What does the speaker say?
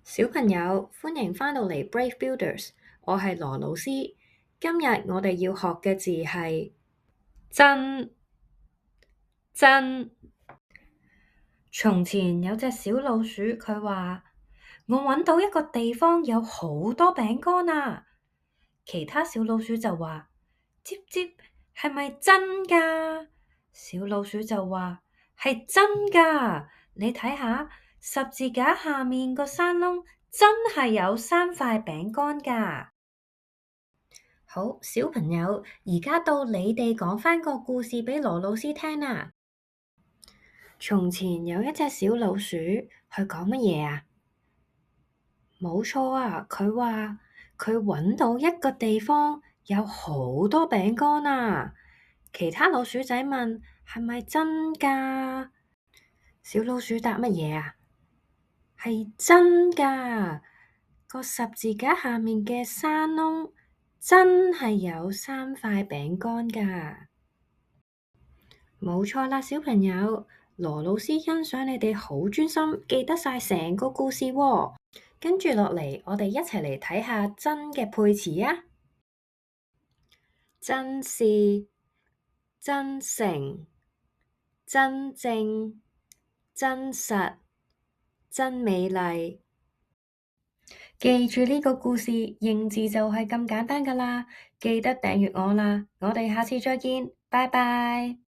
小朋友，歡迎返到嚟 Brave Builders，我係羅老師。今日我哋要學嘅字係真。真。從前有隻小老鼠，佢話：我揾到一個地方有好多餅乾啊！其他小老鼠就話：接接，係咪真㗎？小老鼠就話：係真㗎，你睇下十字架下面個山窿真係有3塊餅乾㗎。好，小朋友，而家到你哋講返個故事俾羅老師聽啦。從前有一隻小老鼠，佢講乜嘢啊？冇錯啊，佢話佢揾到一個地方有好多餅乾啊！其他老鼠仔問：係咪真㗎？小老鼠答乜嘢啊？係真㗎，個十字架下面嘅山窿真係有3塊餅乾㗎。冇錯啦，小朋友，羅老師欣賞你哋好專心，記得晒成個故事喎。跟住落嚟，我哋一齊嚟睇下真嘅配詞啊！真是、真誠、真正、真實、真美麗。記住呢個故事，認字就係咁簡單㗎啦。記得訂閱我啦，我哋下次再見，拜拜。